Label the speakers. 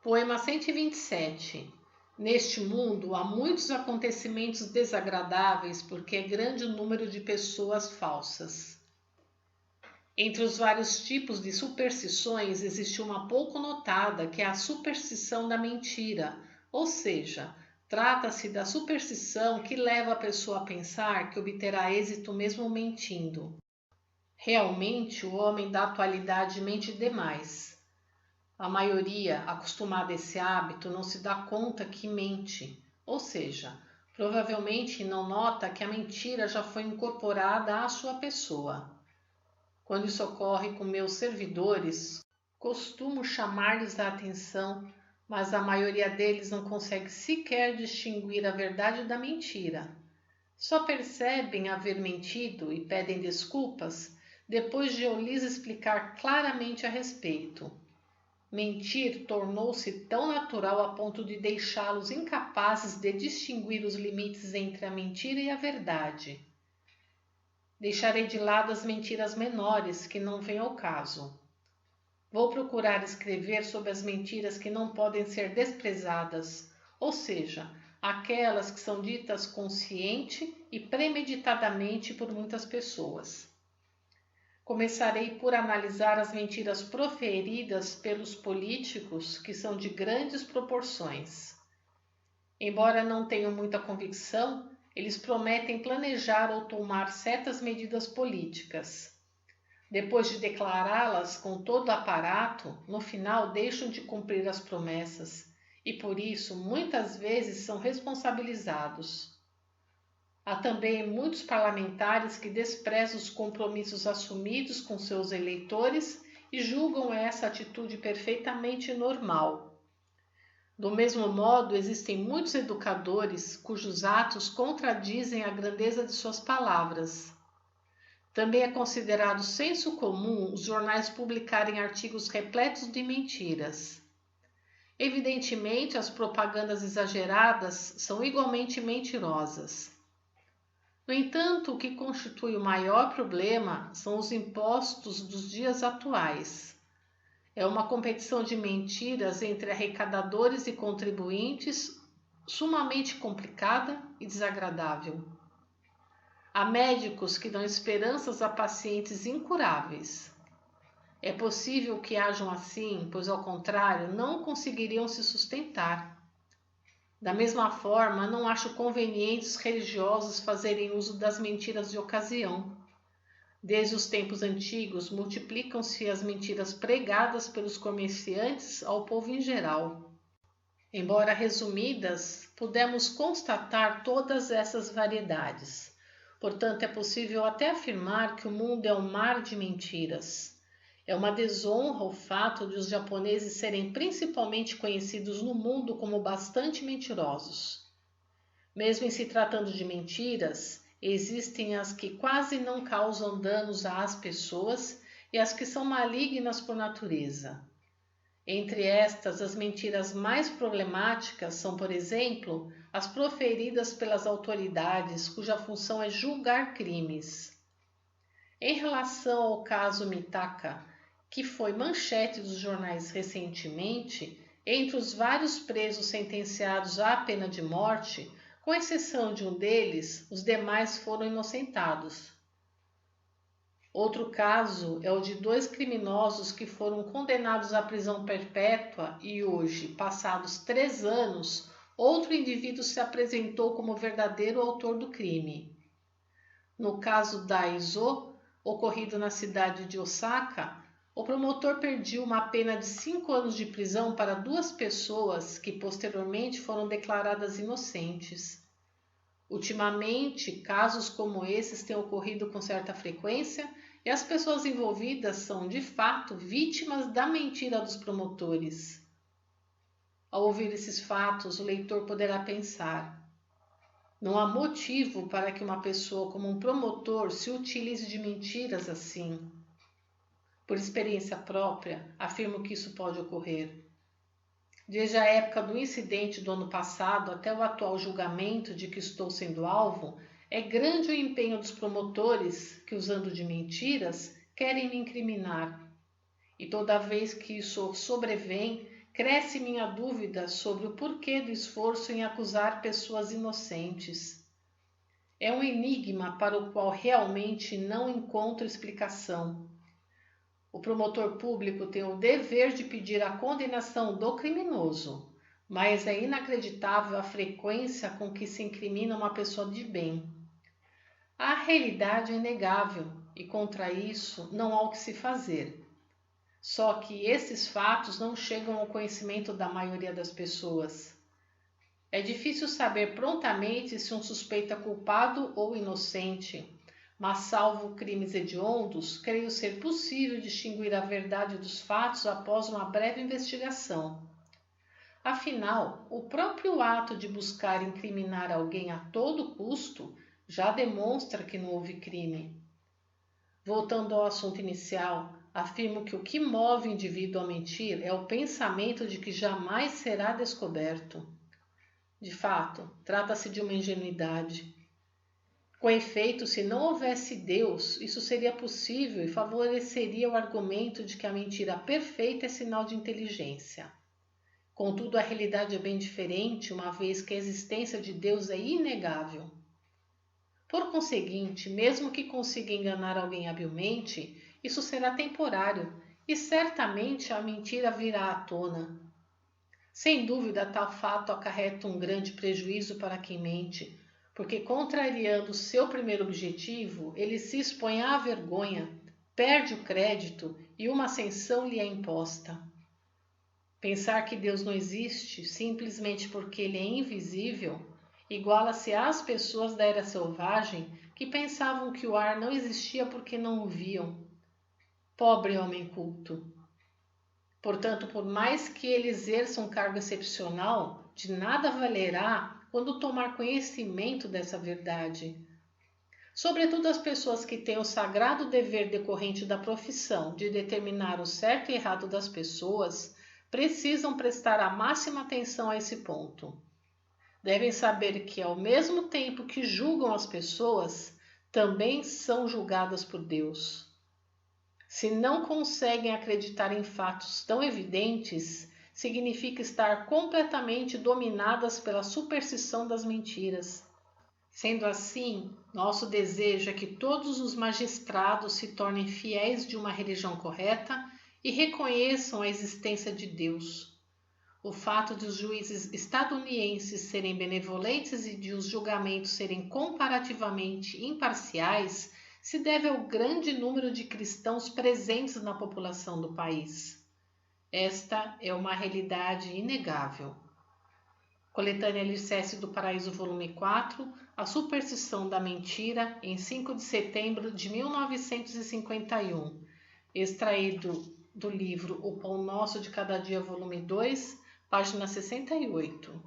Speaker 1: Poema 127. Neste mundo há muitos acontecimentos desagradáveis porque é grande o número de pessoas falsas. Entre os vários tipos de superstições existe uma pouco notada, que é a superstição da mentira, ou seja, trata-se da superstição que leva a pessoa a pensar que obterá êxito mesmo mentindo. Realmente, o homem da atualidade mente demais. A maioria, acostumada a esse hábito, não se dá conta que mente, ou seja, provavelmente não nota que a mentira já foi incorporada à sua pessoa. Quando isso ocorre com meus servidores, costumo chamar-lhes a atenção, mas a maioria deles não consegue sequer distinguir a verdade da mentira. Só percebem haver mentido e pedem desculpas depois de eu lhes explicar claramente a respeito. Mentir tornou-se tão natural a ponto de deixá-los incapazes de distinguir os limites entre a mentira e a verdade. Deixarei de lado as mentiras menores que não vêm ao caso. Vou procurar escrever sobre as mentiras que não podem ser desprezadas, ou seja, aquelas que são ditas consciente e premeditadamente por muitas pessoas. Começarei por analisar as mentiras proferidas pelos políticos, que são de grandes proporções. Embora não tenham muita convicção, eles prometem planejar ou tomar certas medidas políticas. Depois de declará-las com todo o aparato, no final deixam de cumprir as promessas e, por isso, muitas vezes são responsabilizados. Há também muitos parlamentares que desprezam os compromissos assumidos com seus eleitores e julgam essa atitude perfeitamente normal. Do mesmo modo, existem muitos educadores cujos atos contradizem a grandeza de suas palavras. Também é considerado senso comum os jornais publicarem artigos repletos de mentiras. Evidentemente, as propagandas exageradas são igualmente mentirosas. No entanto, o que constitui o maior problema são os impostos dos dias atuais. É uma competição de mentiras entre arrecadadores e contribuintes sumamente complicada e desagradável. Há médicos que dão esperanças a pacientes incuráveis. É possível que hajam assim, pois ao contrário, não conseguiriam se sustentar. Da mesma forma, não acho conveniente os religiosos fazerem uso das mentiras de ocasião. Desde os tempos antigos, multiplicam-se as mentiras pregadas pelos comerciantes ao povo em geral. Embora resumidas, pudemos constatar todas essas variedades. Portanto, é possível até afirmar que o mundo é um mar de mentiras. É uma desonra o fato de os japoneses serem principalmente conhecidos no mundo como bastante mentirosos. Mesmo em se tratando de mentiras, existem as que quase não causam danos às pessoas e as que são malignas por natureza. Entre estas, as mentiras mais problemáticas são, por exemplo, as proferidas pelas autoridades, cuja função é julgar crimes. Em relação ao caso Mitaka, que foi manchete dos jornais recentemente, entre os vários presos sentenciados à pena de morte, com exceção de um deles, os demais foram inocentados. Outro caso é o de 2 criminosos que foram condenados à prisão perpétua e hoje, passados 3 anos, outro indivíduo se apresentou como verdadeiro autor do crime. No caso da Izo, ocorrido na cidade de Osaka, o promotor pediu uma pena de 5 anos de prisão para 2 pessoas que posteriormente foram declaradas inocentes. Ultimamente, casos como esses têm ocorrido com certa frequência e as pessoas envolvidas são, de fato, vítimas da mentira dos promotores. Ao ouvir esses fatos, o leitor poderá pensar: não há motivo para que uma pessoa como um promotor se utilize de mentiras assim. Por experiência própria, afirmo que isso pode ocorrer. Desde a época do incidente do ano passado até o atual julgamento de que estou sendo alvo, é grande o empenho dos promotores que, usando de mentiras, querem me incriminar. E toda vez que isso sobrevém, cresce minha dúvida sobre o porquê do esforço em acusar pessoas inocentes. É um enigma para o qual realmente não encontro explicação. O promotor público tem o dever de pedir a condenação do criminoso, mas é inacreditável a frequência com que se incrimina uma pessoa de bem. A realidade é inegável e contra isso não há o que se fazer. Só que esses fatos não chegam ao conhecimento da maioria das pessoas. É difícil saber prontamente se um suspeito é culpado ou inocente, mas salvo crimes hediondos, creio ser possível distinguir a verdade dos fatos após uma breve investigação. Afinal, o próprio ato de buscar incriminar alguém a todo custo já demonstra que não houve crime. Voltando ao assunto inicial, afirmo que o que move o indivíduo a mentir é o pensamento de que jamais será descoberto. De fato, trata-se de uma ingenuidade. Com efeito, se não houvesse Deus, isso seria possível e favoreceria o argumento de que a mentira perfeita é sinal de inteligência. Contudo, a realidade é bem diferente, uma vez que a existência de Deus é inegável. Por conseguinte, mesmo que consiga enganar alguém habilmente, isso será temporário e certamente a mentira virá à tona. Sem dúvida, tal fato acarreta um grande prejuízo para quem mente, porque, contrariando seu primeiro objetivo, ele se expõe à vergonha, perde o crédito e uma ascensão lhe é imposta. Pensar que Deus não existe simplesmente porque ele é invisível iguala-se às pessoas da era selvagem que pensavam que o ar não existia porque não o viam. Pobre homem culto! Portanto, por mais que ele exerça um cargo excepcional, de nada valerá quando tomar conhecimento dessa verdade. Sobretudo as pessoas que têm o sagrado dever decorrente da profissão de determinar o certo e errado das pessoas, precisam prestar a máxima atenção a esse ponto. Devem saber que, ao mesmo tempo que julgam as pessoas, também são julgadas por Deus. Se não conseguem acreditar em fatos tão evidentes, significa estar completamente dominadas pela superstição das mentiras. Sendo assim, nosso desejo é que todos os magistrados se tornem fiéis de uma religião correta e reconheçam a existência de Deus. O fato de os juízes estadunidenses serem benevolentes e de os julgamentos serem comparativamente imparciais se deve ao grande número de cristãos presentes na população do país. Esta é uma realidade inegável. Coletânea Alicerce do Paraíso, volume 4, A Superstição da Mentira, em 5 de setembro de 1951, extraído do livro O Pão Nosso de Cada Dia, volume 2, página 68.